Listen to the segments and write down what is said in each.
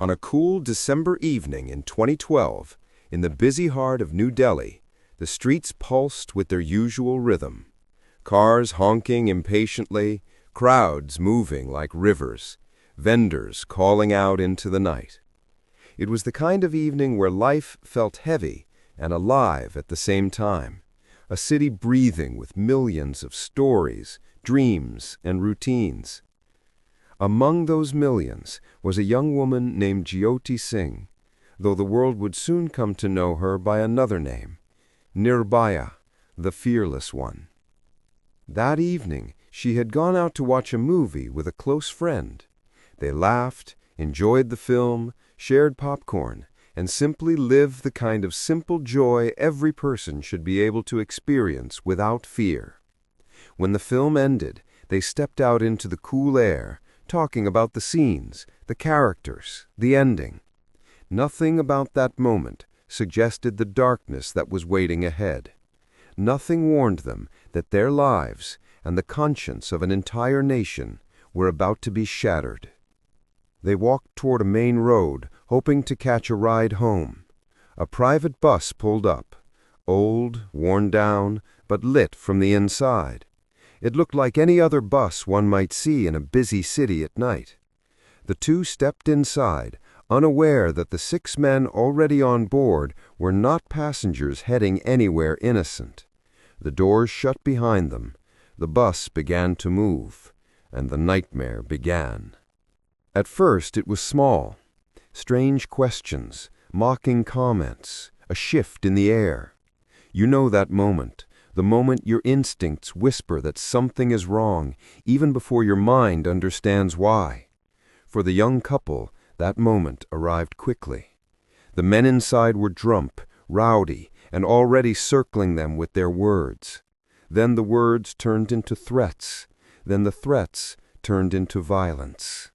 On a cool December evening in 2012, in the busy heart of New Delhi, the streets pulsed with their usual rhythm. Cars honking impatiently, crowds moving like rivers, vendors calling out into the night. It was the kind of evening where life felt heavy and alive at the same time, a city breathing with millions of stories, dreams, and routines. Among those millions was a young woman named Jyoti Singh, though the world would soon come to know her by another name, Nirbhaya, the fearless one. That evening, she had gone out to watch a movie with a close friend. They laughed, enjoyed the film, shared popcorn, and simply lived the kind of simple joy every person should be able to experience without fear. When the film ended, they stepped out into the cool air, talking about the scenes, the characters, the ending. Nothing about that moment suggested the darkness that was waiting ahead. Nothing warned them that their lives and the conscience of an entire nation were about to be shattered. They walked toward a main road, hoping to catch a ride home. A private bus pulled up, old, worn down, but lit from the inside. It looked like any other bus one might see in a busy city at night. The two stepped inside, unaware that the 6 men already on board were not passengers heading anywhere innocent. The doors shut behind them, the bus began to move, and the nightmare began. At first it was small. Strange questions, mocking comments, a shift in the air. You know that moment, the moment your instincts whisper that something is wrong, even before your mind understands why. For the young couple, that moment arrived quickly. The men inside were drunk, rowdy, and already circling them with their words. Then the words turned into threats. Then the threats turned into violence.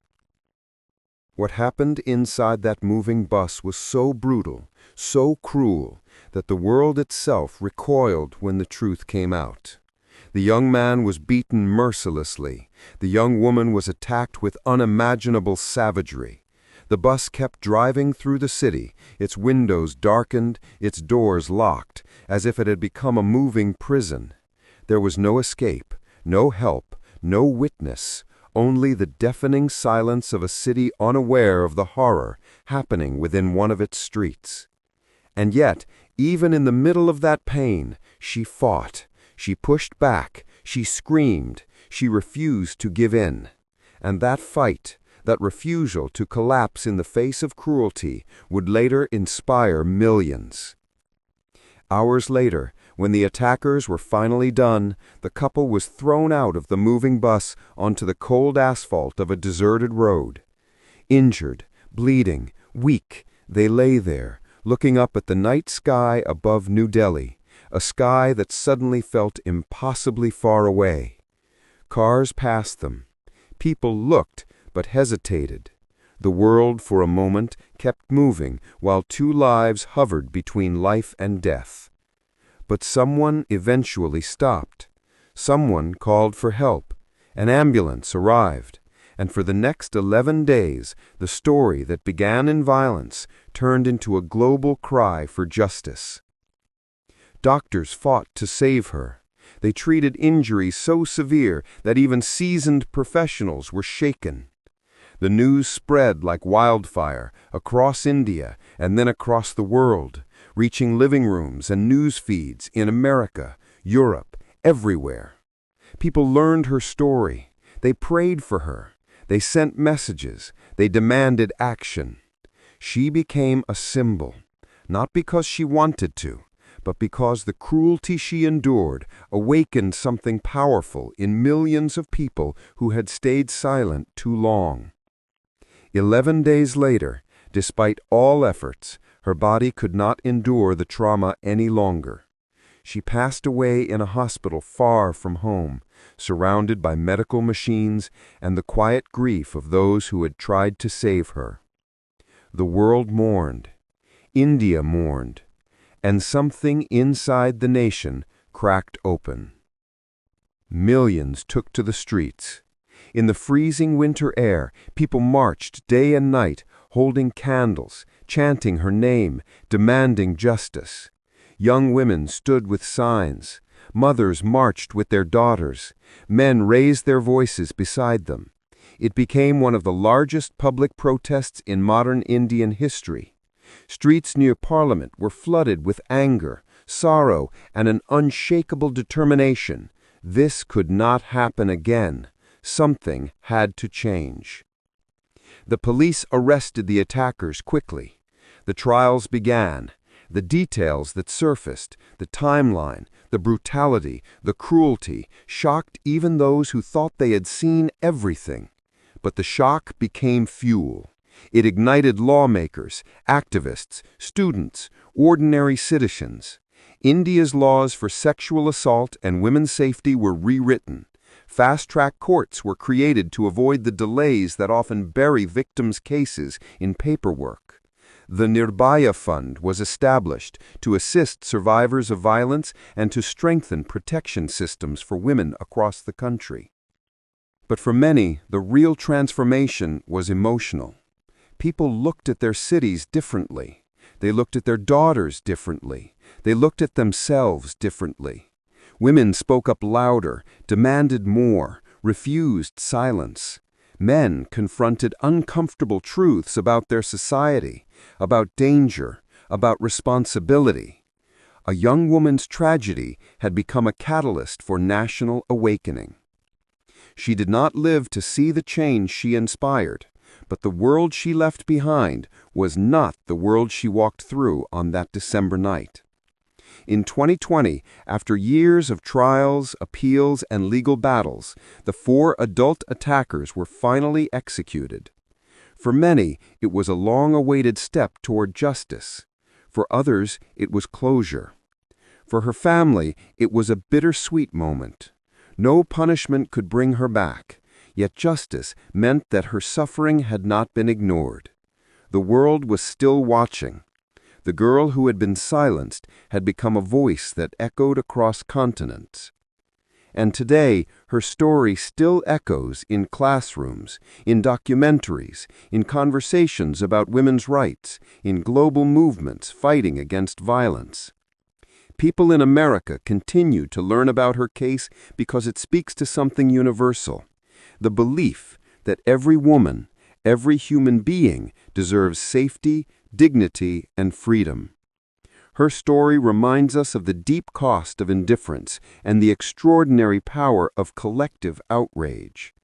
What happened inside that moving bus was so brutal, so cruel, that the world itself recoiled when the truth came out. The young man was beaten mercilessly. The young woman was attacked with unimaginable savagery. The bus kept driving through the city, its windows darkened, its doors locked, as if it had become a moving prison. There was no escape, no help, no witness, only the deafening silence of a city unaware of the horror happening within one of its streets. And yet, even in the middle of that pain, she fought, she pushed back, she screamed, she refused to give in. And that fight, that refusal to collapse in the face of cruelty, would later inspire millions. Hours later, when the attackers were finally done, the couple was thrown out of the moving bus onto the cold asphalt of a deserted road. Injured, bleeding, weak, they lay there, looking up at the night sky above New Delhi, a sky that suddenly felt impossibly far away. Cars passed them. People looked, but hesitated. The world, for a moment, kept moving while 2 lives hovered between life and death. But someone eventually stopped. Someone called for help. An ambulance arrived. And for the next 11 days, the story that began in violence turned into a global cry for justice. Doctors fought to save her. They treated injuries so severe that even seasoned professionals were shaken. The news spread like wildfire across India and then across the world, reaching living rooms and news feeds in America, Europe, everywhere. People learned her story. They prayed for her. They sent messages. They demanded action. She became a symbol, not because she wanted to, but because the cruelty she endured awakened something powerful in millions of people who had stayed silent too long. 11 days later, despite all efforts, her body could not endure the trauma any longer. She passed away in a hospital far from home, surrounded by medical machines and the quiet grief of those who had tried to save her. The world mourned. India mourned. And something inside the nation cracked open. Millions took to the streets. In the freezing winter air, people marched day and night, holding candles, chanting her name, demanding justice. Young women stood with signs. Mothers marched with their daughters. Men raised their voices beside them. It became one of the largest public protests in modern Indian history. Streets near Parliament were flooded with anger, sorrow, and an unshakable determination. This could not happen again. Something had to change. The police arrested the attackers quickly. The trials began. The details that surfaced, the timeline, the brutality, the cruelty, shocked even those who thought they had seen everything. But the shock became fuel. It ignited lawmakers, activists, students, ordinary citizens. India's laws for sexual assault and women's safety were rewritten. Fast-track courts were created to avoid the delays that often bury victims' cases in paperwork. The Nirbhaya Fund was established to assist survivors of violence and to strengthen protection systems for women across the country. But for many, the real transformation was emotional. People looked at their cities differently. They looked at their daughters differently. They looked at themselves differently. Women spoke up louder, demanded more, refused silence. Men confronted uncomfortable truths about their society, about danger, about responsibility. A young woman's tragedy had become a catalyst for national awakening. She did not live to see the change she inspired, but the world she left behind was not the world she walked through on that December night. In 2020, after years of trials, appeals, and legal battles, the 4 adult attackers were finally executed. For many, it was a long-awaited step toward justice. For others, it was closure. For her family, it was a bittersweet moment. No punishment could bring her back, yet justice meant that her suffering had not been ignored. The world was still watching. The girl who had been silenced had become a voice that echoed across continents. And today, her story still echoes in classrooms, in documentaries, in conversations about women's rights, in global movements fighting against violence. People in America continue to learn about her case because it speaks to something universal: the belief that every woman, every human being deserves safety, dignity, and freedom. Her story reminds us of the deep cost of indifference and the extraordinary power of collective outrage.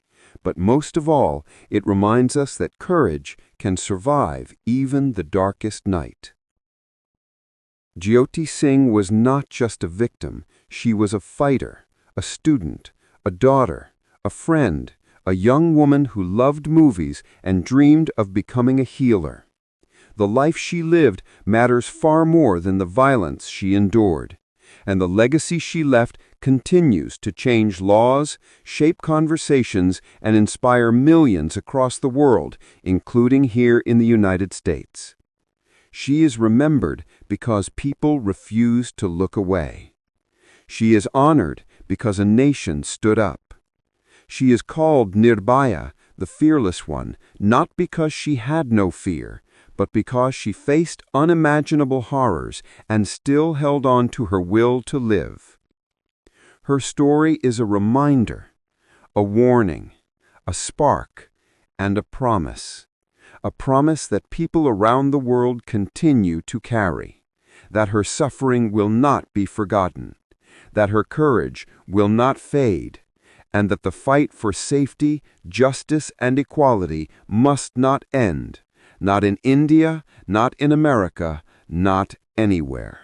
But most of all, it reminds us that courage can survive even the darkest night. Jyoti Singh was not just a victim, she was a fighter, a student, a daughter, a friend, a young woman who loved movies and dreamed of becoming a healer. The life she lived matters far more than the violence she endured, and the legacy she left continues to change laws, shape conversations, and inspire millions across the world, including here in the United States. She is remembered because people refuse to look away. She is honored because a nation stood up. She is called Nirbhaya, the fearless one, not because she had no fear, but because she faced unimaginable horrors and still held on to her will to live. Her story is a reminder, a warning, a spark, and a promise that people around the world continue to carry, that her suffering will not be forgotten, that her courage will not fade, and that the fight for safety, justice, and equality must not end. Not in India, not in America, not anywhere.